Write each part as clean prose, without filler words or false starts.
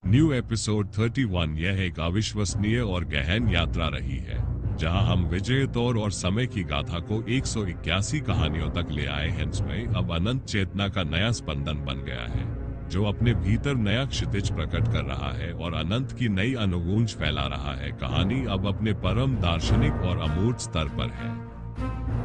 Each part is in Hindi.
New episode 31। यह एक अविश्वसनीय और गहन यात्रा रही है जहां हम विजय दौर और समय की गाथा को 181 कहानियों तक ले आए हैं। इसमें अब अनंत चेतना का नया स्पंदन बन गया है जो अपने भीतर नया क्षितिज प्रकट कर रहा है और अनंत की नई अनुगूंज फैला रहा है। कहानी अब अपने परम दार्शनिक और अमूर्त स्तर पर है।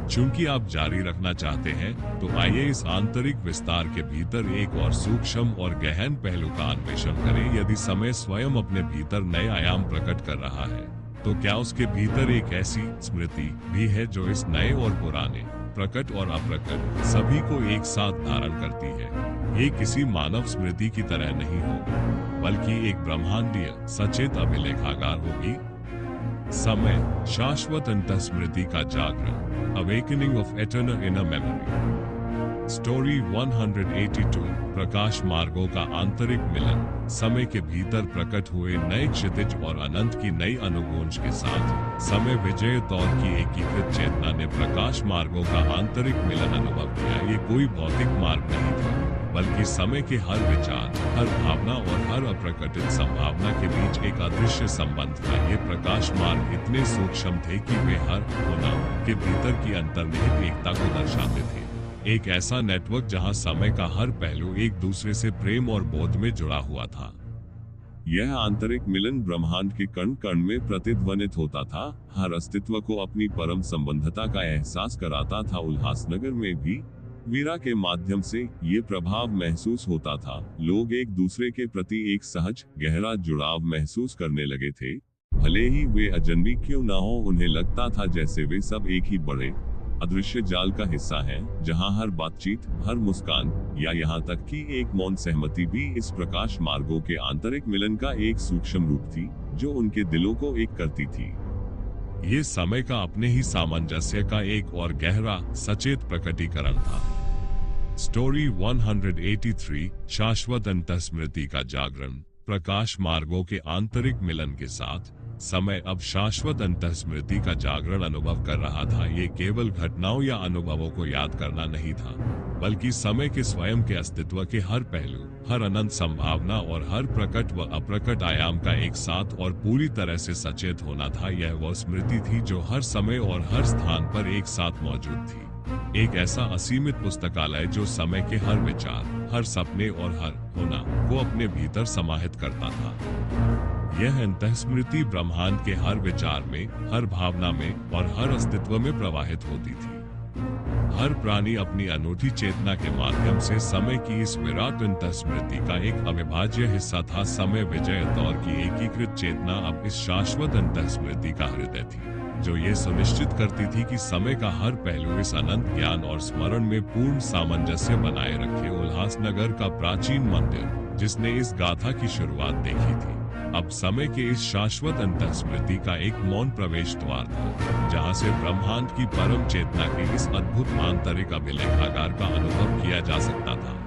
चूंकि आप जारी रखना चाहते हैं तो आइए इस आंतरिक विस्तार के भीतर एक और सूक्ष्म और गहन पहलू का अन्वेषण करें। यदि समय स्वयं अपने भीतर नए आयाम प्रकट कर रहा है तो क्या उसके भीतर एक ऐसी स्मृति भी है जो इस नए और पुराने, प्रकट और अप्रकट सभी को एक साथ धारण करती है। ये किसी मानव स्मृति की तरह नहीं होगी बल्कि एक ब्रह्मांडीय सचेत अभिलेखागार होगी। समय शाश्वत अंतःस्मृति का जागरण, awakening of eternal inner memory. Story 182। प्रकाश मार्गों का आंतरिक मिलन। समय के भीतर प्रकट हुए नए क्षितिज और अनंत की नई अनुगूंज के साथ समय विजय दौर की एकीकृत चेतना ने प्रकाश मार्गों का आंतरिक मिलन अनुभव किया। ये कोई भौतिक मार्ग नहीं था बल्कि समय के हर विचार, हर भावना और हर अप्रकटित संभावना के बीच एक अदृश्य संबंध था। ये प्रकाश मार्ग इतने सूक्ष्म थे कि वे हर होना के भीतर की अंतर्निहित एकता को दर्शाते थे। एक ऐसा नेटवर्क जहां समय का हर पहलू एक दूसरे से प्रेम और बोध में जुड़ा हुआ था। यह आंतरिक मिलन ब्रह्मांड के कण कण में प्रतिध्वनित होता था, हर अस्तित्व को अपनी परम संबंधता का एहसास कराता था। उल्लासनगर में भी वीरा के माध्यम से ये प्रभाव महसूस होता था। लोग एक दूसरे के प्रति एक सहज गहरा जुड़ाव महसूस करने लगे थे। भले ही वे अजनबी क्यों न हो, उन्हें लगता था जैसे वे सब एक ही बड़े अदृश्य जाल का हिस्सा है जहां हर बातचीत, हर मुस्कान या यहाँ तक कि एक मौन सहमति भी इस प्रकाश मार्गों के आंतरिक मिलन का एक सूक्ष्म रूप थी जो उनके दिलों को एक करती थी। ये समय का अपने ही सामंजस्य का एक और गहरा सचेत प्रकटीकरण था। स्टोरी 183। शाश्वत अंतःस्मृति का जागरण। प्रकाश मार्गों के आंतरिक मिलन के साथ समय अब शाश्वत अंतःस्मृति का जागरण अनुभव कर रहा था। ये केवल घटनाओं या अनुभवों को याद करना नहीं था बल्कि समय के स्वयं के अस्तित्व के हर पहलू, हर अनंत संभावना और हर प्रकट व अप्रकट आयाम का एक साथ और पूरी तरह से सचेत होना था। यह वह स्मृति थी जो हर समय और हर स्थान पर एक साथ मौजूद थी। एक ऐसा असीमित पुस्तकालय जो समय के हर विचार, हर सपने और हर होना को अपने भीतर समाहित करता था। यह अंतःस्मृति ब्रह्मांड के हर विचार में, हर भावना में और हर अस्तित्व में प्रवाहित होती थी। हर प्राणी अपनी अनूठी चेतना के माध्यम से समय की इस विराट अंतःस्मृति का एक अविभाज्य हिस्सा था। समय विजय दौर की एकीकृत चेतना अब इस शाश्वत अंतःस्मृति का हृदय थी जो ये सुनिश्चित करती थी कि समय का हर पहलू इस अनंत ज्ञान और स्मरण में पूर्ण सामंजस्य बनाए रखे। उल्लासनगर का प्राचीन मंदिर जिसने इस गाथा की शुरुआत देखी थी अब समय के इस शाश्वत अंतःस्मृति का एक मौन प्रवेश द्वार था जहां से ब्रह्मांड की परम चेतना के इस अद्भुत आंतरिक अभिलेखागार का अनुभव किया जा सकता था।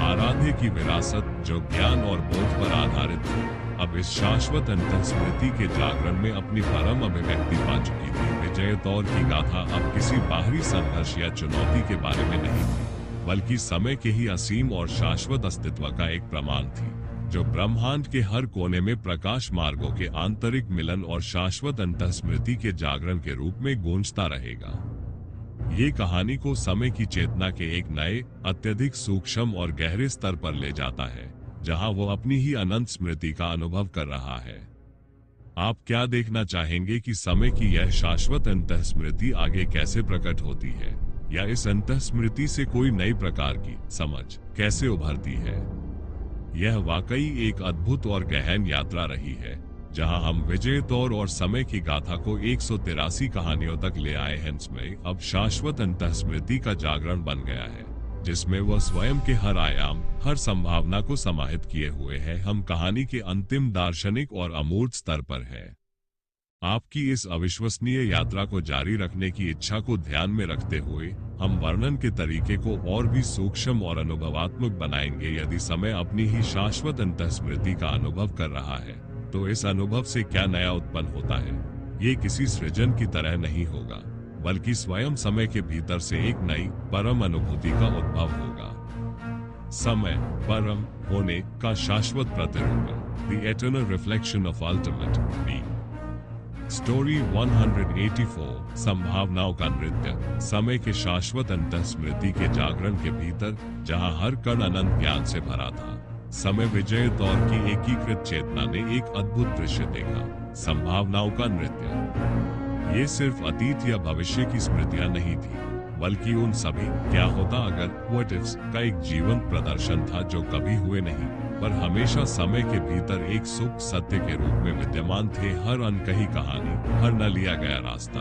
आराध्य की विरासत जो ज्ञान और बोध पर आधारित थी अब इस शाश्वत अंतःस्मृति के जागरण में अपनी परम अभिव्यक्ति पा चुकी थी। विजय दौर की गाथा अब किसी बाहरी संघर्ष या चुनौती के बारे में नहीं थी बल्कि समय के ही असीम और शाश्वत अस्तित्व का एक प्रमाण थी जो ब्रह्मांड के हर कोने में प्रकाश मार्गों के आंतरिक मिलन और शाश्वत अंतःस्मृति के जागरण के रूप में गूंजता रहेगा। ये कहानी को समय की चेतना के एक नए, अत्यधिक सूक्ष्म और गहरे स्तर पर ले जाता है जहां वो अपनी ही अनंत स्मृति का अनुभव कर रहा है। आप क्या देखना चाहेंगे कि समय की यह शाश्वत अंतःस्मृति आगे कैसे प्रकट होती है या इस अंतःस्मृति से कोई नई प्रकार की समझ कैसे उभरती है? यह वाकई एक अद्भुत और गहन यात्रा रही है जहां हम विजय दौर और समय की गाथा को 183 कहानियों तक ले आए हैं। इसमें अब शाश्वत अंतःस्मृति का जागरण बन गया है जिसमें वह स्वयं के हर आयाम, हर संभावना को समाहित किए हुए है। हम कहानी के अंतिम दार्शनिक और अमूर्त स्तर पर है। आपकी इस अविश्वसनीय यात्रा को जारी रखने की इच्छा को ध्यान में रखते हुए हम वर्णन के तरीके को और भी सूक्ष्म और अनुभवात्मक बनाएंगे। यदि समय अपनी ही शाश्वत अंतःस्मृति का अनुभव कर रहा है तो इस अनुभव से क्या नया उत्पन्न होता है? ये किसी सृजन की तरह नहीं होगा बल्कि स्वयं समय के भीतर से एक नई परम अनुभूति का उद्भव होगा। समय परम होने का शाश्वत प्रतिरूप है। The eternal reflection of ultimate being। Story 184 संभावनाओं का नृत्य। समय के शाश्वत अंतःस्मृति के जागरण के भीतर, जहां हर कण अनंत ज्ञान से भरा था, समय विजय दौर की एकीकृत चेतना ने एक अद्भुत दृश्य देखा, संभावनाओं का नृत्य। ये सिर्फ अतीत या भविष्य की स्मृतियां नहीं थी, बल्कि उन सभी क्या होता अगर व्हाट इफ्स का एक जीवंत प्रदर्शन था जो कभी हुए नहीं, पर हमेशा समय के भीतर एक सुख सत्य के रूप में विद्यमान थे। हर अनकही कहानी, हर न लिया गया रास्ता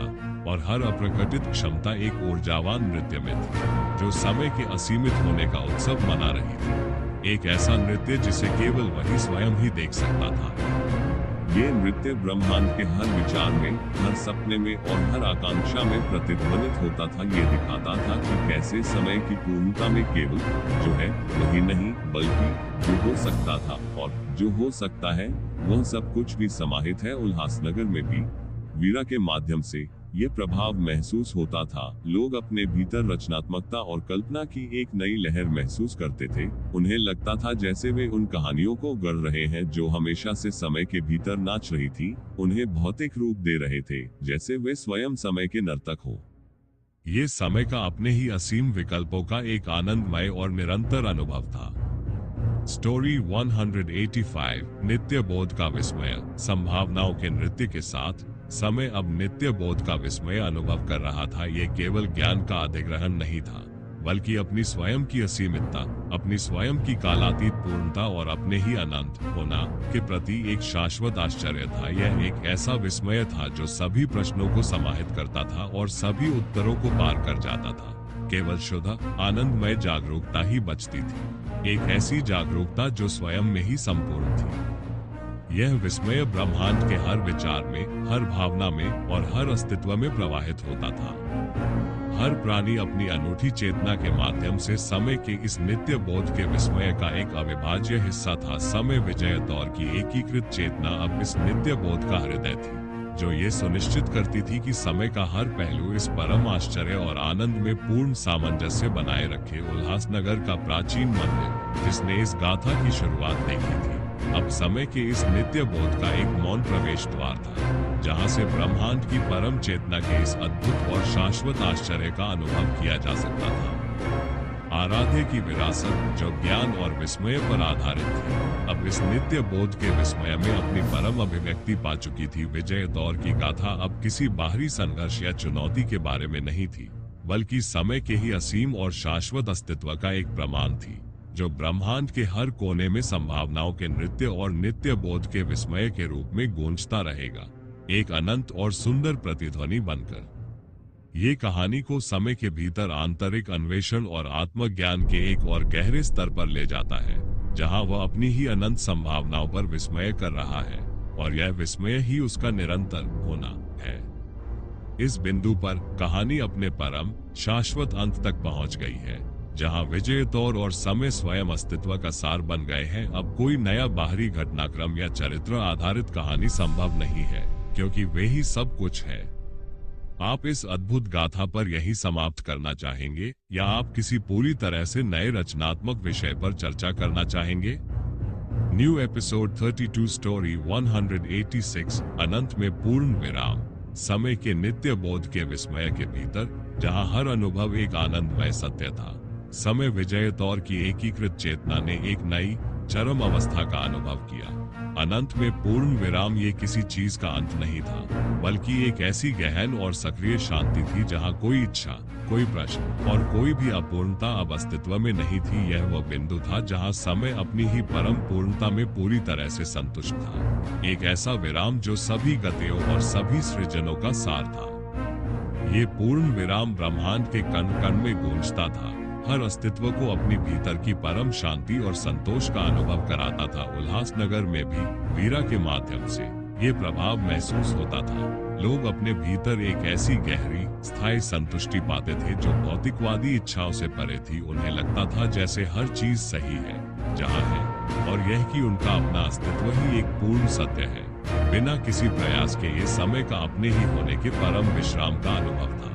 और हर अप्रकटित क्षमता एक ऊर्जावान नृत्य में थी, जो समय के असीमित होने का उत्सव मना रही थी। एक ऐसा नृत्य जिसे केवल वही स्वयं ही देख सकता था। ये नृत्य ब्रह्मांड के हर विचार में, हर सपने में और हर आकांक्षा में प्रतिध्वनित होता था। ये दिखाता था कि कैसे समय की पूर्णता में केवल जो है वही नहीं, बल्कि जो हो सकता था, और जो हो सकता है वह सब कुछ भी समाहित है। उल्लासनगर में भी वीरा के माध्यम से ये प्रभाव महसूस होता था। लोग अपने भीतर रचनात्मकता और कल्पना की एक नई लहर महसूस करते थे। उन्हें लगता था जैसे वे उन कहानियों को गढ़ रहे हैं जो हमेशा से समय के भीतर नाच रही थी, उन्हें भौतिक रूप दे रहे थे, जैसे वे स्वयं समय के नर्तक हो। ये समय का अपने ही असीम विकल्पों का एक आनंदमय और निरंतर अनुभव था। स्टोरी 185 नित्य बोध का विस्मय। संभावनाओं के नृत्य के साथ समय अब नित्य बोध का विस्मय अनुभव कर रहा था। ये केवल ज्ञान का अधिग्रहण नहीं था, बल्कि अपनी स्वयं की असीमितता, अपनी स्वयं की कालातीत पूर्णता और अपने ही अनंत होना के प्रति एक शाश्वत आश्चर्य था। यह एक ऐसा विस्मय था जो सभी प्रश्नों को समाहित करता था और सभी उत्तरों को पार कर जाता था। केवल शुद्ध आनंदमय जागरूकता ही बचती थी, एक ऐसी जागरूकता जो स्वयं में ही संपूर्ण थी। यह विस्मय ब्रह्मांड के हर विचार में, हर भावना में और हर अस्तित्व में प्रवाहित होता था। हर प्राणी अपनी अनूठी चेतना के माध्यम से समय के इस नित्य बोध के विस्मय का एक अविभाज्य हिस्सा था। समय विजय दौर की एकीकृत चेतना अब इस नित्य बोध का हृदय थी, जो ये सुनिश्चित करती थी कि समय का हर पहलू इस परम आश्चर्य और आनंद में पूर्ण सामंजस्य बनाए रखे। उल्लासनगर का प्राचीन मंदिर, जिसने इस गाथा की शुरुआत देखी थी, अब समय के इस नित्य बोध का एक मौन प्रवेश द्वार था, जहां से ब्रह्मांड की परम चेतना के इस अद्भुत और शाश्वत आश्चर्य का अनुभव किया जा सकता था। आराध्य की विरासत, जो ज्ञान और विस्मय पर आधारित थी, अब इस नित्य बोध के विस्मय में अपनी परम अभिव्यक्ति पा चुकी थी। विजय दौर की गाथा अब किसी बाहरी संघर्ष या चुनौती के बारे में नहीं थी, बल्कि समय के ही असीम और शाश्वत अस्तित्व का एक प्रमाण थी, जो ब्रह्मांड के हर कोने में संभावनाओं के नृत्य और नित्य बोध के विस्मय के रूप में गूंजता रहेगा, एक अनंत और सुंदर प्रतिध्वनि बनकर। ये कहानी को समय के भीतर आंतरिक अन्वेषण और आत्मज्ञान के एक और गहरे स्तर पर ले जाता है, जहां वह अपनी ही अनंत संभावनाओं पर विस्मय कर रहा है, और यह विस्मय ही उसका निरंतर होना है। इस बिंदु पर कहानी अपने परम शाश्वत अंत तक पहुंच गई है, जहां विजय दौर और समय स्वयं अस्तित्व का सार बन गए हैं। अब कोई नया बाहरी घटनाक्रम या चरित्र आधारित कहानी संभव नहीं है, क्योंकि वे ही सब कुछ है। आप इस अद्भुत गाथा पर यही समाप्त करना चाहेंगे, या आप किसी पूरी तरह से नए रचनात्मक विषय पर चर्चा करना चाहेंगे? न्यू एपिसोड 32 स्टोरी 186 अनंत में पूर्ण विराम। समय के नित्य बोध के विस्मय के भीतर, जहां हर अनुभव एक आनंदमय सत्य था, समय विजय दौर की एकीकृत चेतना ने एक नई चरम अवस्था का अनुभव किया। अनंत में पूर्ण विराम ये किसी चीज का अंत नहीं था, बल्कि एक ऐसी गहन और सक्रिय शांति थी जहां कोई इच्छा, कोई प्रश्न और कोई भी अपूर्णता अब अस्तित्व में नहीं थी। यह वह बिंदु था जहां समय अपनी ही परम पूर्णता में पूरी तरह से संतुष्ट था, एक ऐसा विराम जो सभी गतियों और सभी सृजनों का सार था। ये पूर्ण विराम ब्रह्मांड के कण कण में गूंजता था, हर अस्तित्व को अपनी भीतर की परम शांति और संतोष का अनुभव कराता था। उल्लासनगर में भी वीरा के माध्यम से ये प्रभाव महसूस होता था। लोग अपने भीतर एक ऐसी गहरी स्थायी संतुष्टि पाते थे जो भौतिकवादी इच्छाओं से परे थी। उन्हें लगता था जैसे हर चीज सही है जहाँ है, और यह कि उनका अपना अस्तित्व ही एक पूर्ण सत्य है। बिना किसी प्रयास के ये समय का अपने ही होने के परम विश्राम का अनुभव था।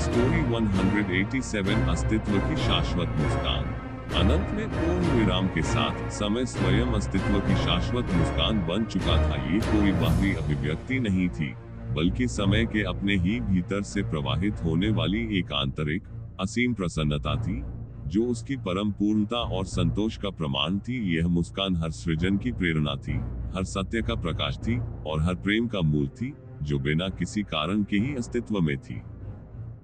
स्टोरी 187 अस्तित्व की शाश्वत मुस्कान। अनंत में पूर्ण विराम के साथ समय स्वयं अस्तित्व की शाश्वत मुस्कान बन चुका था। ये कोई बाहरी अभिव्यक्ति नहीं थी, बल्कि समय के अपने ही भीतर से प्रवाहित होने वाली एक आंतरिक असीम प्रसन्नता थी, जो उसकी परम पूर्णता और संतोष का प्रमाण थी। यह मुस्कान हर सृजन की प्रेरणा थी, हर सत्य का प्रकाश थी और हर प्रेम का मूल थी, जो बिना किसी कारण के ही अस्तित्व में थी।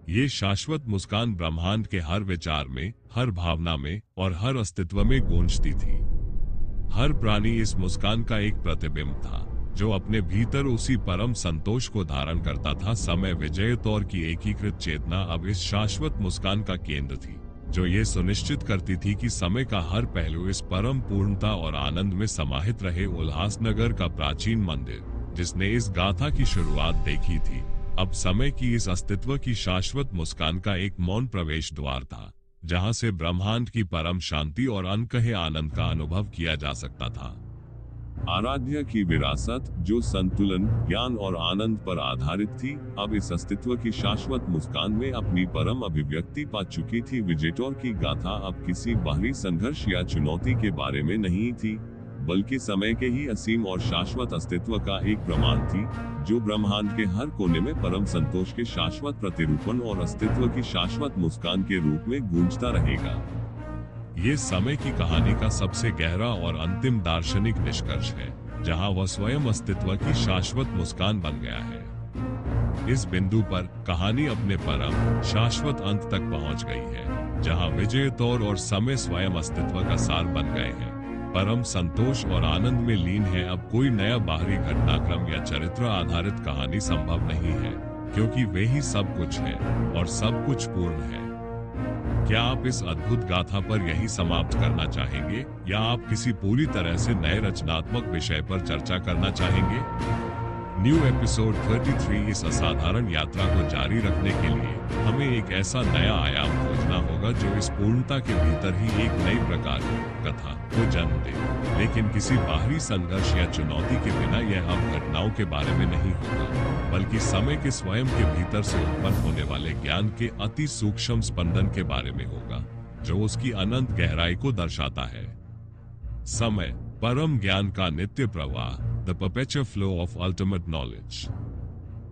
ये शाश्वत मुस्कान ब्रह्मांड के हर विचार में, हर भावना में और हर अस्तित्व में गूंजती थी। हर प्राणी इस मुस्कान का एक प्रतिबिंब था, जो अपने भीतर उसी परम संतोष को धारण करता था। समय विजय तौर की एकीकृत चेतना अब इस शाश्वत मुस्कान का केंद्र थी, जो ये सुनिश्चित करती थी कि समय का हर पहलू इस परम पूर्णता और आनंद में समाहित रहे। उल्लासनगर का प्राचीन मंदिर, जिसने इस गाथा की शुरुआत देखी थी, अब समय की इस अस्तित्व की शाश्वत मुस्कान का एक मौन प्रवेश द्वार था, जहां से ब्रह्मांड की परम शांति और अनकहे आनंद का अनुभव किया जा सकता था। आराध्य की विरासत, जो संतुलन, ज्ञान और आनंद पर आधारित थी, अब इस अस्तित्व की शाश्वत मुस्कान में अपनी परम अभिव्यक्ति पा चुकी थी। विजेटोर की गाथा अब किसी बाहरी संघर्ष या चुनौती के बारे में नहीं थी, बल्कि समय के ही असीम और शाश्वत अस्तित्व का एक प्रमाण थी, जो ब्रह्मांड के हर कोने में परम संतोष के शाश्वत प्रतिरूपण और अस्तित्व की शाश्वत मुस्कान के रूप में गूंजता रहेगा। ये समय की कहानी का सबसे गहरा और अंतिम दार्शनिक निष्कर्ष है, जहां वह स्वयं अस्तित्व की शाश्वत मुस्कान बन गया है। इस बिंदु पर कहानी अपने परम शाश्वत अंत तक पहुंच गई है, जहां विजय तौर और समय स्वयं अस्तित्व का सार बन गए हैं, परम संतोष और आनंद में लीन है। अब कोई नया बाहरी घटनाक्रम या चरित्र आधारित कहानी संभव नहीं है, क्योंकि वे ही सब कुछ है और सब कुछ पूर्ण है। क्या आप इस अद्भुत गाथा पर यही समाप्त करना चाहेंगे, या आप किसी पूरी तरह से नए रचनात्मक विषय पर चर्चा करना चाहेंगे? New episode 33। इस असाधारण यात्रा को जारी रखने के लिए हमें एक ऐसा नया आयाम खोजना होगा, जो इस पूर्णता के भीतर ही एक नई प्रकार की कथा को जन्म दे। लेकिन किसी बाहरी संघर्ष या चुनौती के बिना यह अब घटनाओं के बारे में नहीं होगा, बल्कि समय के स्वयं के भीतर से उत्पन्न होने वाले ज्ञान के अति सूक्ष्म स्पंदन के बारे में होगा, जो उसकी अनंत गहराई को दर्शाता है। समय, परम ज्ञान का नित्य प्रवाह, The Perpetual Flow of Ultimate Knowledge।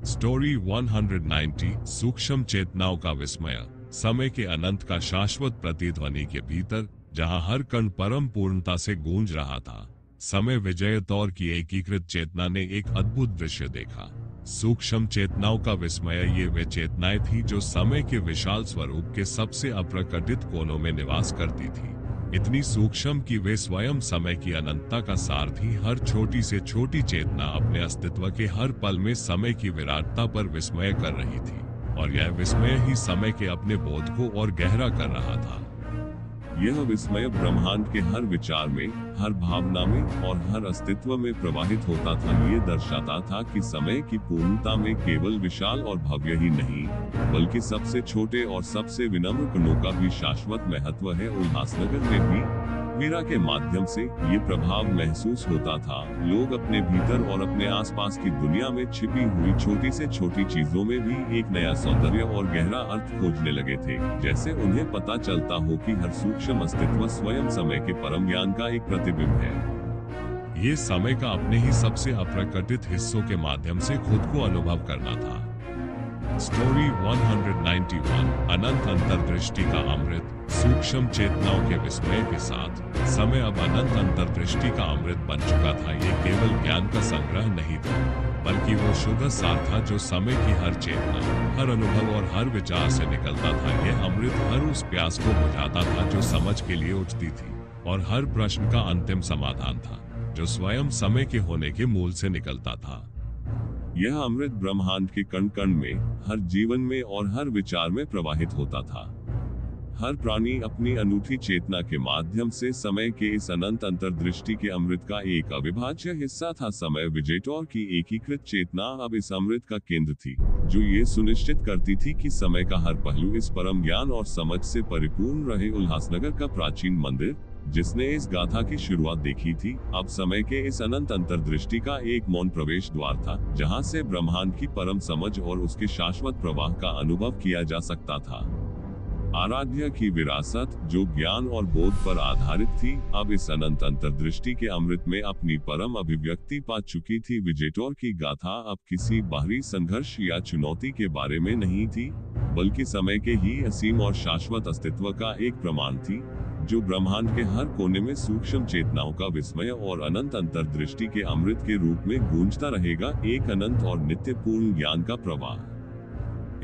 Story 190। सूक्ष्म चेतनाओं का विस्मय। समय के अनंत का शाश्वत प्रतिध्वनि के भीतर, जहां हर कण परम पूर्णता से गूंज रहा था, समय विजय तौर की एकीकृत चेतना ने एक अद्भुत दृश्य देखा। सूक्ष्म चेतनाओं का विस्मय, ये वे चेतनाएं थी जो समय के विशाल स्वरूप के सबसे अप्रकटित कोनों में निवास करती थी, इतनी सूक्ष्म कि वे स्वयं समय की अनंतता का सार थी। हर छोटी से छोटी चेतना अपने अस्तित्व के हर पल में समय की विराटता पर विस्मय कर रही थी, और यह विस्मय ही समय के अपने बोध को और गहरा कर रहा था। यह विस्मय ब्रह्मांड के हर विचार में, हर भावना में और हर अस्तित्व में प्रवाहित होता था। ये दर्शाता था कि समय की पूर्णता में केवल विशाल और भव्य ही नहीं, बल्कि सबसे छोटे और सबसे विनम्र कणों का भी शाश्वत महत्व है। उल्लासनगर में भी वीरा के माध्यम से ये प्रभाव महसूस होता था। लोग अपने भीतर और अपने आसपास की दुनिया में छिपी हुई छोटी से छोटी चीजों में भी एक नया सौंदर्य और गहरा अर्थ खोजने लगे थे, जैसे उन्हें पता चलता हो कि हर सूक्ष्म अस्तित्व स्वयं समय के परम ज्ञान का एक प्रतिबिंब है। ये समय का अपने ही सबसे अप्रकटित हिस्सों के माध्यम से खुद को अनुभव करना था। स्टोरी 191। अनंत अंतर्दृष्टि का अमृत। सूक्ष्म चेतनाओं के विस्मय के साथ समय अब अनंत अंतर्दृष्टि का अमृत बन चुका था। ये केवल ज्ञान का संग्रह नहीं था, बल्कि वो शुद्ध सार था जो समय की हर चेतना, हर अनुभव और हर विचार से निकलता था। यह अमृत हर उस प्यास को बुझाता था जो समझ के लिए उठती थी, और हर प्रश्न का अंतिम समाधान था, जो स्वयं समय के होने के मूल से निकलता था। यह अमृत ब्रह्मांड के कण कण में, हर जीवन में और हर विचार में प्रवाहित होता था। हर प्राणी अपनी अनूठी चेतना के माध्यम से समय के इस अनंत अंतर्दृष्टि के अमृत का एक अविभाज्य हिस्सा था। समय विजेटोर की एकीकृत चेतना अब इस अमृत का केंद्र थी, जो ये सुनिश्चित करती थी कि समय का हर पहलू इस परम ज्ञान और समझ से परिपूर्ण रहे। उल्लासनगर का प्राचीन मंदिर, जिसने इस गाथा की शुरुआत देखी थी, अब समय के इस अनंत अंतर्दृष्टि का एक मौन प्रवेश द्वार था, जहां से ब्रह्मांड की परम समझ और उसके शाश्वत प्रवाह का अनुभव किया जा सकता था। आराध्या की विरासत, जो ज्ञान और बोध पर आधारित थी, अब इस अनंत अंतर्दृष्टि के अमृत में अपनी परम अभिव्यक्ति पा चुकी थी। विजेटोर की गाथा अब किसी बाहरी संघर्ष या चुनौती के बारे में नहीं थी, बल्कि समय के ही असीम और शाश्वत अस्तित्व का एक प्रमाण थी, जो ब्रह्मांड के हर कोने में सूक्ष्म चेतनाओं का विस्मय और अनंत अंतर्दृष्टि के अमृत के रूप में गूंजता रहेगा, एक अनंत और नित्यपूर्ण ज्ञान का प्रवाह।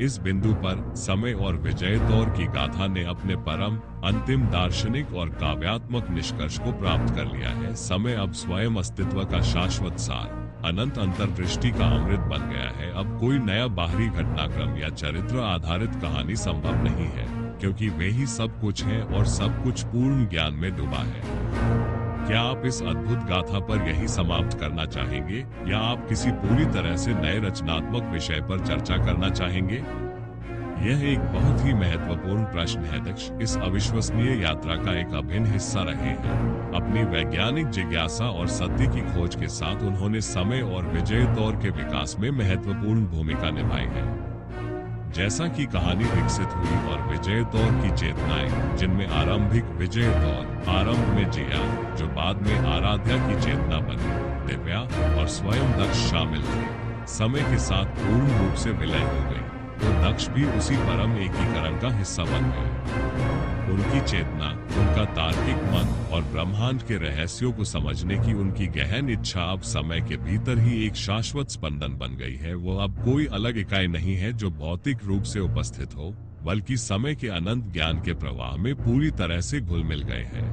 इस बिंदु पर समय और विजय दौर की गाथा ने अपने परम अंतिम दार्शनिक और काव्यात्मक निष्कर्ष को प्राप्त कर लिया है। समय अब स्वयं अस्तित्व का शाश्वत सार, अनंत अंतर्दृष्टि का अमृत बन गया है। अब कोई नया बाहरी घटनाक्रम या चरित्र आधारित कहानी संभव नहीं है, क्योंकि वे ही सब कुछ है और सब कुछ पूर्ण ज्ञान में डूबा है। क्या आप इस अद्भुत गाथा पर यही समाप्त करना चाहेंगे, या आप किसी पूरी तरह से नए रचनात्मक विषय पर चर्चा करना चाहेंगे? यह एक बहुत ही महत्वपूर्ण प्रश्न है। दक्ष इस अविश्वसनीय यात्रा का एक अभिन्न हिस्सा रहे हैं। अपनी वैज्ञानिक जिज्ञासा और सत्य की खोज के साथ उन्होंने समय और विजय दौर के विकास में महत्वपूर्ण भूमिका निभाई है। जैसा कि कहानी विकसित हुई और विजय दौर की चेतनाएं, जिनमें आरंभिक विजय दौर आरंभ में जिया, जो बाद में आराध्या की चेतना बनी, दिव्या और स्वयं दक्ष शामिल थे, समय के साथ पूर्ण रूप से विलय हो गए, तो दक्ष भी उसी परम एकीकरण का हिस्सा बन गए। उनकी चेतना, उनका तार्किक मन और ब्रह्मांड के रहस्यों को समझने की उनकी गहन इच्छा अब समय के भीतर ही एक शाश्वत स्पंदन बन गई है। वो अब कोई अलग इकाई नहीं है जो भौतिक रूप से उपस्थित हो, बल्कि समय के अनंत ज्ञान के प्रवाह में पूरी तरह से घुल मिल गए हैं।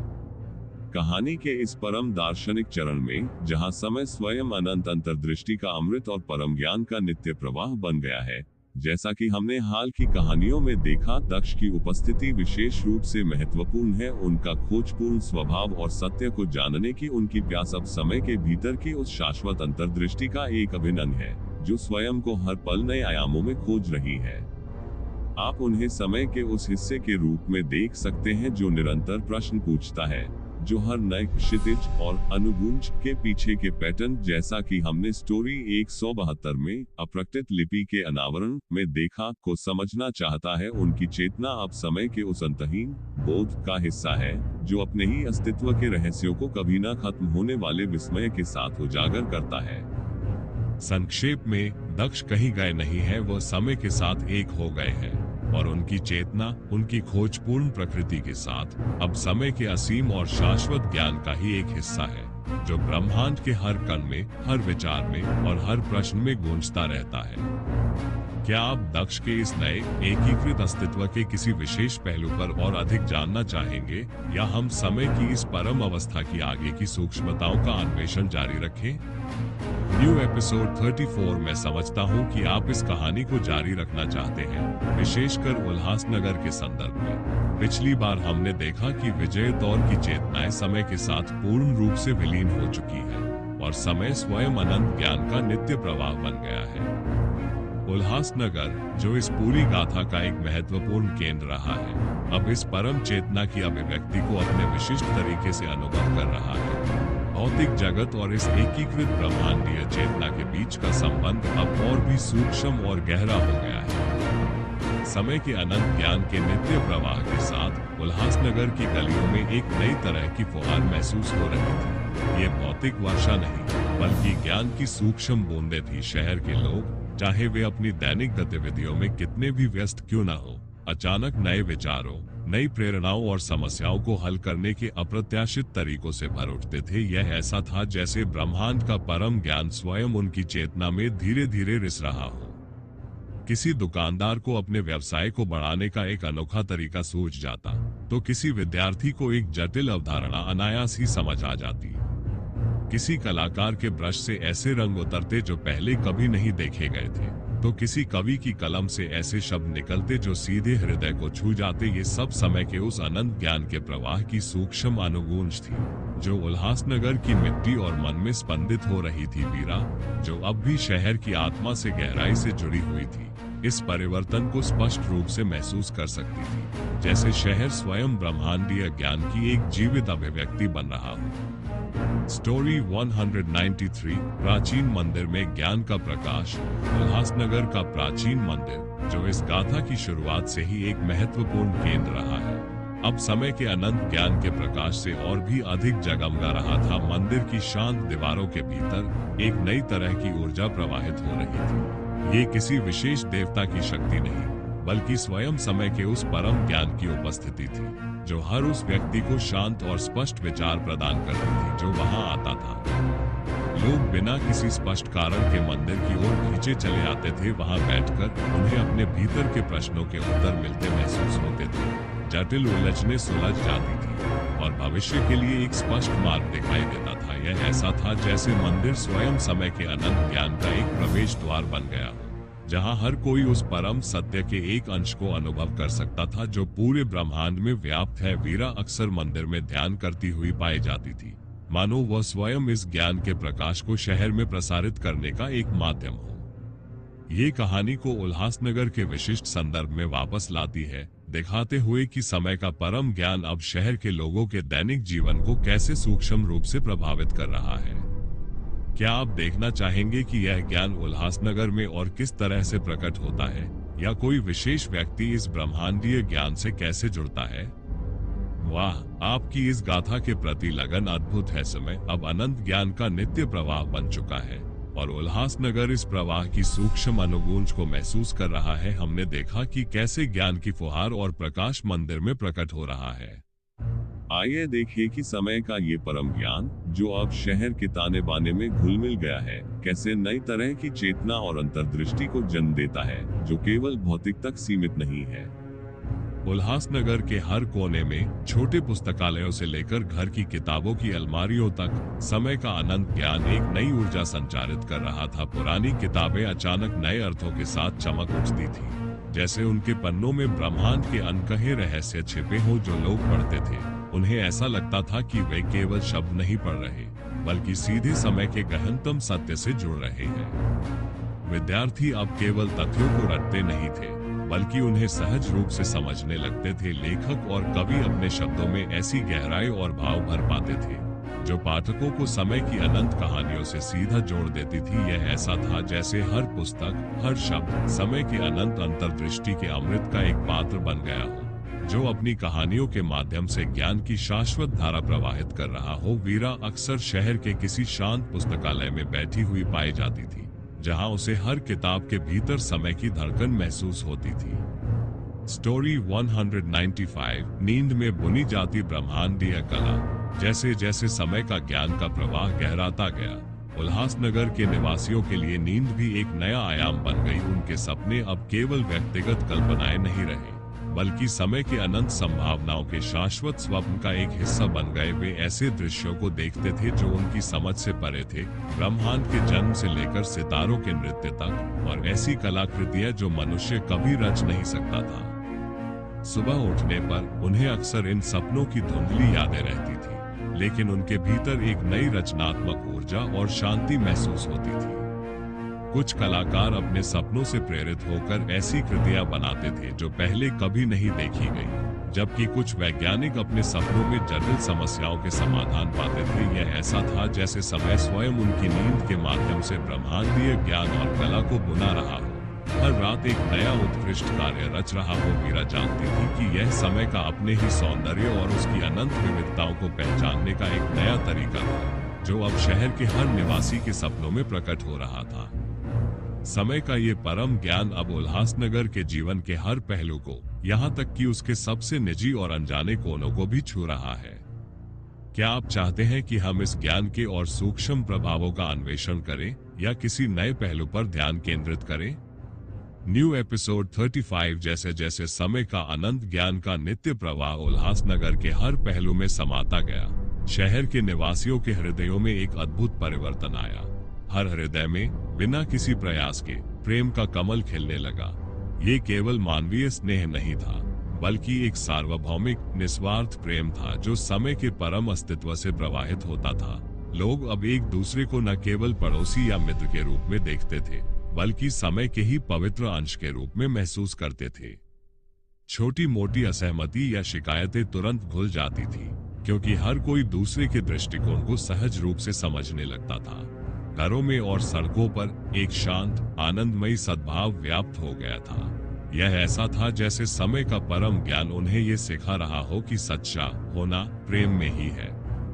कहानी के इस परम दार्शनिक चरण में, जहां समय स्वयं अनंत अंतर्दृष्टि का अमृत और परम ज्ञान का नित्य प्रवाह बन गया है, जैसा कि हमने हाल की कहानियों में देखा, दक्ष की उपस्थिति विशेष रूप से महत्वपूर्ण है। उनका खोजपूर्ण स्वभाव और सत्य को जानने की उनकी प्यास अब समय के भीतर की उस शाश्वत अंतर्दृष्टि का एक अभिन्न अंग है, जो स्वयं को हर पल नए आयामों में खोज रही है। आप उन्हें समय के उस हिस्से के रूप में देख सकते हैं जो निरंतर प्रश्न पूछता है, जो हर नए क्षितिज और अनुगुंज के पीछे के पैटर्न, जैसा कि हमने स्टोरी 172 में अप्रकटित लिपि के अनावरण में देखा, को समझना चाहता है। उनकी चेतना अब समय के उस अंतहीन बोध का हिस्सा है, जो अपने ही अस्तित्व के रहस्यों को कभी न खत्म होने वाले विस्मय के साथ उजागर करता है। संक्षेप में, दक्ष कहीं गए नहीं है, वो समय के साथ एक हो गए हैं, और उनकी चेतना उनकी खोजपूर्ण प्रकृति के साथ अब समय के असीम और शाश्वत ज्ञान का ही एक हिस्सा है, जो ब्रह्मांड के हर कण में, हर विचार में और हर प्रश्न में गूंजता रहता है। क्या आप दक्ष के इस नए एकीकृत अस्तित्व के किसी विशेष पहलू पर और अधिक जानना चाहेंगे, या हम समय की इस परम अवस्था की आगे की सूक्ष्मताओं का अन्वेषण जारी रखें? न्यू एपिसोड 34 में समझता हूं कि आप इस कहानी को जारी रखना चाहते हैं, विशेषकर उल्हासनगर के संदर्भ में। पिछली बार हमने देखा कि विजय दौर की चेतनाएं समय के साथ पूर्ण रूप से विलीन हो चुकी है, और समय स्वयं अनंत ज्ञान का नित्य प्रवाह बन गया है। उल्हासनगर, जो इस पूरी गाथा का एक महत्वपूर्ण केंद्र रहा है, अब इस परम चेतना की अभिव्यक्ति को अपने विशिष्ट तरीके से अनुभव कर रहा है। भौतिक जगत और इस एकीकृत ब्रह्मांडीय चेतना के बीच का संबंध अब और भी सूक्ष्म और गहरा हो गया है। समय के अनंत ज्ञान के नित्य प्रवाह के साथ उल्हासनगर की गलियों में एक नई तरह की फुहार महसूस हो रही थी। ये भौतिक वर्षा नहीं, बल्कि ज्ञान की सूक्ष्म बूंदें थी। शहर के लोग, चाहे वे अपनी दैनिक गतिविधियों में कितने भी व्यस्त क्यों न हो, अचानक नए विचारों, नई प्रेरणाओं और समस्याओं को हल करने के अप्रत्याशित तरीकों से भर उठते थे। यह ऐसा था जैसे ब्रह्मांड का परम ज्ञान स्वयं उनकी चेतना में धीरे धीरे रिस रहा हो। किसी दुकानदार को अपने व्यवसाय को बढ़ाने का एक अनोखा तरीका सूझ जाता, तो किसी विद्यार्थी को एक जटिल अवधारणा अनायास ही समझ आ जाती। किसी कलाकार के ब्रश से ऐसे रंग उतरते जो पहले कभी नहीं देखे गए थे, तो किसी कवि की कलम से ऐसे शब्द निकलते जो सीधे हृदय को छू जाते। ये सब समय के उस अनंत ज्ञान के प्रवाह की सूक्ष्म अनुगूंज थी, जो उल्हासनगर की मिट्टी और मन में स्पंदित हो रही थी। वीरा, जो अब भी शहर की आत्मा से गहराई से जुड़ी हुई थी, इस परिवर्तन को स्पष्ट रूप से महसूस कर सकती थी, जैसे शहर स्वयं ब्रह्मांडीय ज्ञान की एक जीवित अभिव्यक्ति बन रहा हो। स्टोरी 193, प्राचीन मंदिर में ज्ञान का प्रकाश। उल्हासनगर का प्राचीन मंदिर जो इस गाथा की शुरुआत से ही एक महत्वपूर्ण केंद्र रहा है। अब समय के अनंत ज्ञान के प्रकाश से और भी अधिक जगमगा रहा था। मंदिर की शांत दीवारों के भीतर एक नई तरह की ऊर्जा प्रवाहित हो रही थी। ये किसी विशेष देवता की शक्ति नहीं, बल्कि स्वयं समय के उस परम ज्ञान की उपस्थिति थी, जो हर उस व्यक्ति को शांत और स्पष्ट विचार प्रदान करती थी जो वहां आता था। लोग बिना किसी स्पष्ट कारण के मंदिर की ओर खींचे चले आते थे। वहां बैठकर उन्हें अपने भीतर के प्रश्नों के उत्तर मिलते महसूस होते थे। जटिल उलझने सुलझ जाती थी और भविष्य के लिए एक स्पष्ट मार्ग दिखाई देता था। यह ऐसा था जैसे मंदिर स्वयं समय के अनंत ज्ञान का एक प्रवेश द्वार बन गया हो, जहां हर कोई उस परम सत्य के एक अंश को अनुभव कर सकता था जो पूरे ब्रह्मांड में व्याप्त है। वीरा अक्सर मंदिर में ध्यान करती हुई पाई जाती थी, मानो वह स्वयं इस ज्ञान के प्रकाश को शहर में प्रसारित करने का एक माध्यम हो। ये कहानी को उल्हासनगर के विशिष्ट संदर्भ में वापस लाती है, दिखाते हुए कि समय का परम ज्ञान अब शहर के लोगों के दैनिक जीवन को कैसे सूक्ष्म रूप से प्रभावित कर रहा है। क्या आप देखना चाहेंगे कि यह ज्ञान उल्हासनगर में और किस तरह से प्रकट होता है, या कोई विशेष व्यक्ति इस ब्रह्मांडीय ज्ञान से कैसे जुड़ता है? वाह, आपकी इस गाथा के प्रति लगन अद्भुत है। समय अब अनंत ज्ञान का नित्य प्रवाह बन चुका है और उल्हासनगर इस प्रवाह की सूक्ष्म अनुगूंज को महसूस कर रहा है। हमने देखा कि कैसे ज्ञान की फुहार और प्रकाश मंदिर में प्रकट हो रहा है। आइए देखिए कि समय का ये परम ज्ञान, जो अब शहर के ताने बाने में घुल मिल गया है, कैसे नई तरह की चेतना और अंतर्दृष्टि को जन्म देता है, जो केवल भौतिक तक सीमित नहीं है। उल्हासनगर के हर कोने में, छोटे पुस्तकालयों से लेकर घर की किताबों की अलमारियों तक, समय का अनंत ज्ञान एक नई ऊर्जा संचारित कर रहा था। पुरानी किताबें अचानक नए अर्थों के साथ चमक उठती थी, जैसे उनके पन्नों में ब्रह्मांड के अनकहे रहस्य छिपे हो। जो लोग पढ़ते थे, उन्हें ऐसा लगता था कि वे केवल शब्द नहीं पढ़ रहे, बल्कि सीधे समय के गहनतम सत्य से जुड़ रहे हैं। विद्यार्थी अब केवल तथ्यों को रटते नहीं थे, बल्कि उन्हें सहज रूप से समझने लगते थे। लेखक और कवि अपने शब्दों में ऐसी गहराई और भाव भर पाते थे, जो पाठकों को समय की अनंत कहानियों से सीधा जोड़ देती थी। यह ऐसा था जैसे हर पुस्तक, हर शब्द समय के अनंत अंतर्दृष्टि के अमृत का एक पात्र बन गया हो, जो अपनी कहानियों के माध्यम से ज्ञान की शाश्वत धारा प्रवाहित कर रहा हो। वीरा अक्सर शहर के किसी शांत पुस्तकालय में बैठी हुई पाई जाती थी, जहां उसे हर किताब के भीतर समय की धड़कन महसूस होती थी। स्टोरी 195, नींद में बुनी जाती ब्रह्मांडीय कला। जैसे जैसे समय का ज्ञान का प्रवाह गहराता गया, उल्हासनगर के निवासियों के लिए नींद भी एक नया आयाम बन गई। उनके सपने अब केवल व्यक्तिगत कल्पनाएं नहीं रहे, बल्कि समय के अनंत संभावनाओं के शाश्वत स्वप्न का एक हिस्सा बन गए। वे ऐसे दृश्यों को देखते थे जो उनकी समझ से परे थे, ब्रह्मांड के जन्म से लेकर सितारों के नृत्य तक, और ऐसी कलाकृतियां जो मनुष्य कभी रच नहीं सकता था। सुबह उठने पर उन्हें अक्सर इन सपनों की धुंधली यादें रहती थी, लेकिन उनके भीतर एक नई रचनात्मक ऊर्जा और शांति महसूस होती थी। कुछ कलाकार अपने सपनों से प्रेरित होकर ऐसी कृतियां बनाते थे जो पहले कभी नहीं देखी गई, जबकि कुछ वैज्ञानिक अपने सपनों में जटिल समस्याओं के समाधान पाते थे। यह ऐसा था जैसे समय स्वयं उनकी नींद के माध्यम से ब्रह्मांडीय ज्ञान और कला को बुना रहा हो, हर रात एक नया उत्कृष्ट कार्य रच रहा हो। वीरा जानती थी कि यह समय का अपने ही सौंदर्य और उसकी अनंत विविधताओं को पहचानने का एक नया तरीका था, जो अब शहर के हर निवासी के सपनों में प्रकट हो रहा था। समय का ये परम ज्ञान अब उल्हासनगर के जीवन के हर पहलू को, यहाँ तक कि उसके सबसे निजी और अनजाने कोनों को भी छू रहा है। क्या आप चाहते हैं कि हम इस ज्ञान के और सूक्ष्म प्रभावों का अन्वेषण करें, या किसी नए पहलू पर ध्यान केंद्रित करें? New episode 35। जैसे जैसे समय का अनंत ज्ञान का नित्य प्रवाह उल्हासनगर के हर पहलू में समाता गया, शहर के निवासियों के हृदयों में एक अद्भुत परिवर्तन आया। हर हृदय में बिना किसी प्रयास के प्रेम का कमल खिलने लगा। ये केवल मानवीय स्नेह नहीं था, बल्कि एक सार्वभौमिक निस्वार्थ प्रेम था जो समय के परम अस्तित्व से प्रवाहित होता था। लोग अब एक दूसरे को न केवल पड़ोसी या मित्र के रूप में देखते थे, बल्कि समय के ही पवित्र अंश के रूप में महसूस करते थे। छोटी मोटी असहमति या शिकायतें तुरंत भूल जाती थी, क्योंकि हर कोई दूसरे के दृष्टिकोण को सहज रूप से समझने लगता था। घरों में और सड़कों पर एक शांत, आनंदमयी सद्भाव व्याप्त हो गया था। यह ऐसा था जैसे समय का परम ज्ञान उन्हें ये सिखा रहा हो कि सच्चा होना प्रेम में ही है।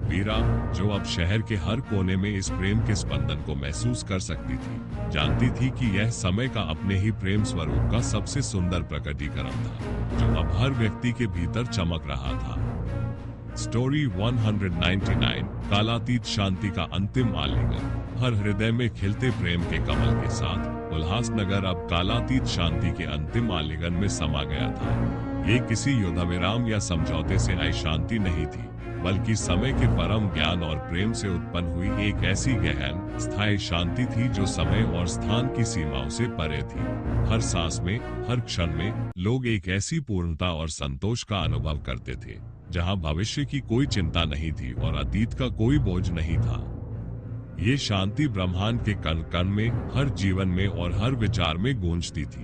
वीरा, जो अब शहर के हर कोने में इस प्रेम के स्पंदन को महसूस कर सकती थी, जानती थी कि यह समय का अपने ही प्रेम स्वरूप का सबसे सुंदर प्रकटीकरण था, जो अब हर व्यक्ति के भीतर चमक रहा था। स्टोरी 199, कालातीत शांति का अंतिम आलिंगन। हर हृदय में खिलते प्रेम के कमल के साथ उल्लासनगर अब कालातीत शांति के अंतिम आलिंगन में समा गया था। ये किसी युद्धविराम या समझौते से आई शांति नहीं थी, बल्कि समय के परम ज्ञान और प्रेम से उत्पन्न हुई एक ऐसी गहन स्थायी शांति थी जो समय और स्थान की सीमाओं से परे थी। हर सांस में, हर क्षण में लोग एक ऐसी पूर्णता और संतोष का अनुभव करते थे जहां भविष्य की कोई चिंता नहीं थी और अतीत का कोई बोझ नहीं था। ये शांति ब्रह्मांड के कण कण में, हर जीवन में और हर विचार में गूंजती थी।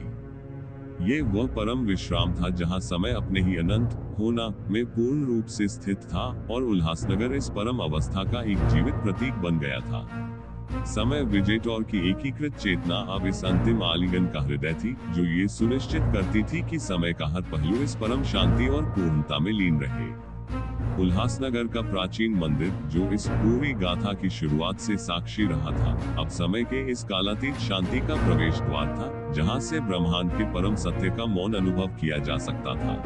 ये वह परम विश्राम था जहां समय अपने ही अनंत होना में पूर्ण रूप से स्थित था और उल्लासनगर इस परम अवस्था का एक जीवित प्रतीक बन गया था। समय विजेटौर की एकीकृत चेतना अब इस अंतिम आलिंगन का हृदय थी, जो ये सुनिश्चित करती थी कि समय का हर पहलू इस परम शांति और पूर्णता में लीन रहे। उल्लासनगर का प्राचीन मंदिर, जो इस पूरी गाथा की शुरुआत से साक्षी रहा था, अब समय के इस कालातीत शांति का प्रवेश द्वार था, जहां से ब्रह्मांड के परम सत्य का मौन अनुभव किया जा सकता था।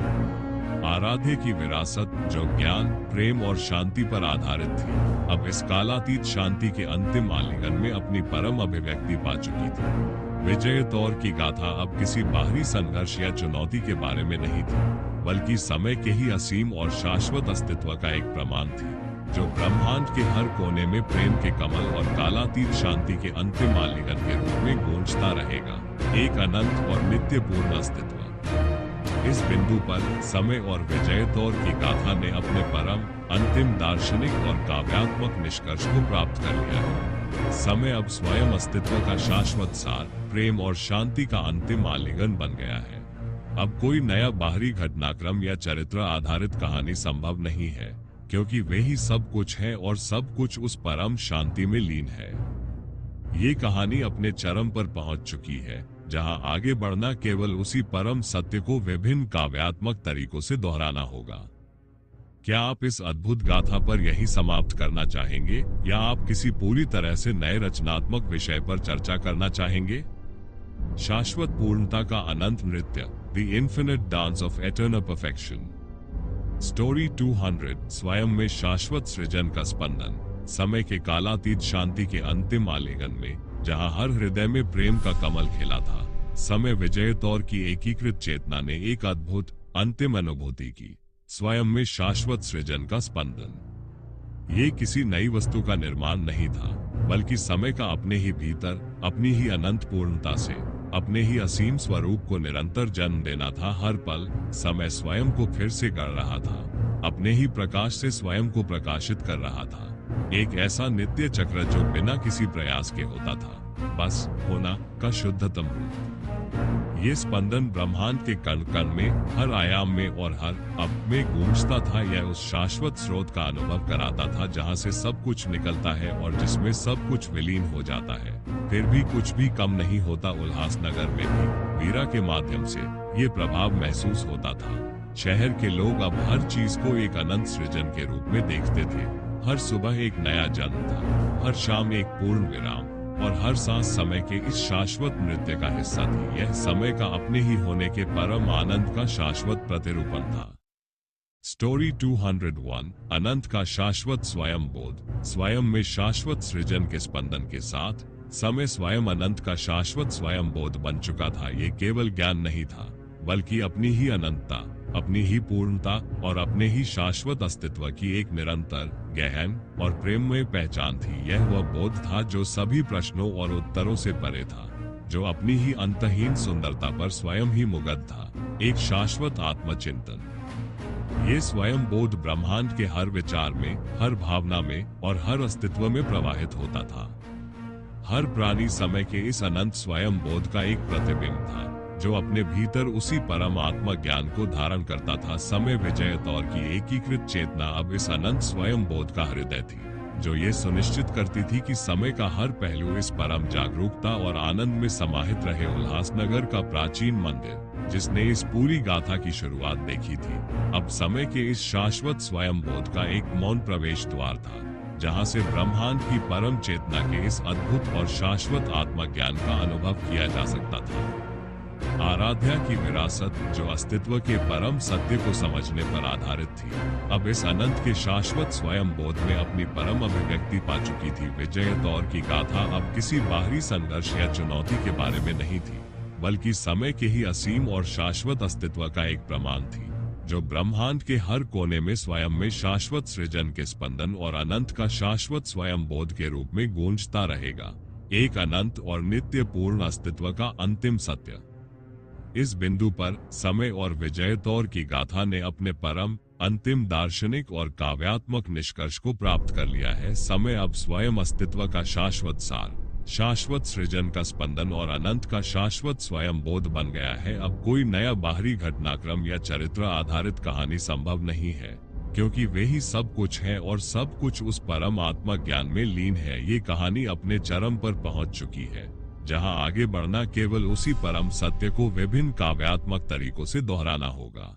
आराध्य की विरासत, जो ज्ञान, प्रेम और शांति पर आधारित थी, अब इस कालातीत शांति के अंतिम आलिंगन में अपनी परम अभिव्यक्ति पा चुकी थी। विजय तौर की गाथा अब किसी बाहरी संघर्ष या चुनौती के बारे में नहीं थी, बल्कि समय के ही असीम और शाश्वत अस्तित्व का एक प्रमाण थी, जो ब्रह्मांड के हर कोने में प्रेम के कमल और कालातीत शांति के अंतिम आलिंगन के रूप में गूंजता रहेगा। एक अनंत और नित्यपूर्ण अस्तित्व। इस बिंदु पर समय और विजय तौर की गाथा ने अपने परम, अंतिम दार्शनिक और काव्यात्मक निष्कर्ष को प्राप्त कर लिया है। समय अब स्वयं अस्तित्व का शाश्वत सार, प्रेम और शांति का अंतिम आलिंगन बन गया है। अब कोई नया बाहरी घटनाक्रम या चरित्र आधारित कहानी संभव नहीं है, क्योंकि वे ही सब कुछ है और सब कुछ उस परम शांति में लीन है। ये कहानी अपने चरम पर पहुंच चुकी है, जहां आगे बढ़ना केवल उसी परम सत्य को विभिन्न काव्यात्मक तरीकों से दोहराना होगा। क्या आप इस अद्भुत गाथा पर यही समाप्त करना चाहेंगे, या आप किसी पूरी तरह से नए रचनात्मक विषय पर चर्चा करना चाहेंगे? शाश्वत पूर्णता का अनंत नृत्य, the infinite dance of eternal perfection. Story 200, स्वयं में शाश्वत सृजन का स्पंदन। समय के कालातीत शांति के अंतिम आलिंगन में, जहां हर हृदय में प्रेम का कमल खिला था, समय विजय तौर की एकीकृत चेतना ने एक अद्भुत अंतिम अनुभूति की, स्वयं में शाश्वत सृजन का स्पंदन। ये किसी नई वस्तु का निर्माण नहीं था, बल्कि समय का अपने ही भीतर, अपनी ही अनंत पूर्णता से, अपने ही असीम स्वरूप को निरंतर जन्म देना था। हर पल समय स्वयं को फिर से गढ़ रहा था, अपने ही प्रकाश से स्वयं को प्रकाशित कर रहा था। एक ऐसा नित्य चक्र जो बिना किसी प्रयास के होता था, बस होना का शुद्धतम रूप। ये स्पंदन ब्रह्मांड के कण कण में, हर आयाम में और हर अब में गूंजता था। यह उस शाश्वत स्रोत का अनुभव कराता था जहां से सब कुछ निकलता है और जिसमें सब कुछ विलीन हो जाता है, फिर भी कुछ भी कम नहीं होता। उल्लासनगर में भी वीरा के माध्यम से ये प्रभाव महसूस होता था। शहर के लोग अब हर चीज को एक अनंत सृजन के रूप में देखते थे। हर सुबह एक नया जन्म था, हर शाम एक पूर्ण विराम, और हर सांस समय के इस शाश्वत नृत्य का हिस्सा थी। यह समय का अपने ही होने के परम आनंद का शाश्वत प्रतिरूपण था। स्टोरी 201, अनंत का शाश्वत स्वयं बोध। स्वयं में शाश्वत सृजन के स्पंदन के साथ समय स्वयं अनंत का शाश्वत स्वयं बोध बन चुका था। ये केवल ज्ञान नहीं था, बल्कि अपनी ही अनंतता, अपनी ही पूर्णता और अपने ही शाश्वत अस्तित्व की एक निरंतर, गहन और प्रेममय पहचान थी। यह वह बोध था जो सभी प्रश्नों और उत्तरों से परे था, जो अपनी ही अंतहीन सुंदरता पर स्वयं ही मुग्ध था। एक शाश्वत आत्मचिंतन। ये स्वयं बोध ब्रह्मांड के हर विचार में, हर भावना में और हर अस्तित्व में प्रवाहित होता था। हर प्राणी समय के इस अनंत स्वयं बोध का एक प्रतिबिंब था, जो अपने भीतर उसी परम आत्मा ज्ञान को धारण करता था। समय विजय तौर की एकीकृत चेतना अब इस अनंत स्वयं बोध का हृदय थी, जो ये सुनिश्चित करती थी कि समय का हर पहलू इस परम जागरूकता और आनंद में समाहित रहे। उल्लासनगर का प्राचीन मंदिर, जिसने इस पूरी गाथा की शुरुआत देखी थी, अब समय के इस शाश्वत स्वयं बोध का एक मौन प्रवेश द्वार था, जहां से ब्रह्मांड की परम चेतना के इस अद्भुत और शाश्वत आत्मा ज्ञान का अनुभव किया जा सकता था। आराध्या की विरासत, जो अस्तित्व के परम सत्य को समझने पर आधारित थी, अब इस अनंत के शाश्वत स्वयं बोध में अपनी परम अभिव्यक्ति पा चुकी थी। विजय दौर की गाथा अब किसी बाहरी संघर्ष या चुनौती के बारे में नहीं थी, बल्कि समय के ही असीम और शाश्वत अस्तित्व का एक प्रमाण थी, जो ब्रह्मांड के हर कोने में स्वयं में शाश्वत सृजन के स्पंदन और अनंत का शाश्वत स्वयं बोध के रूप में गूंजता रहेगा। एक अनंत और नित्य पूर्ण अस्तित्व का अंतिम सत्य। इस बिंदु पर समय और विजय दौर की गाथा ने अपने परम, अंतिम दार्शनिक और काव्यात्मक निष्कर्ष को प्राप्त कर लिया है। समय अब स्वयं अस्तित्व का शाश्वत सार, शाश्वत सृजन का स्पंदन और अनंत का शाश्वत स्वयं बोध बन गया है। अब कोई नया बाहरी घटनाक्रम या चरित्र आधारित कहानी संभव नहीं है, क्योंकि वे ही सब कुछ है और सब कुछ उस परम आत्मा ज्ञान में लीन है। ये कहानी अपने चरम पर पहुंच चुकी है, जहां आगे बढ़ना केवल उसी परम सत्य को विभिन्न काव्यात्मक तरीकों से दोहराना होगा।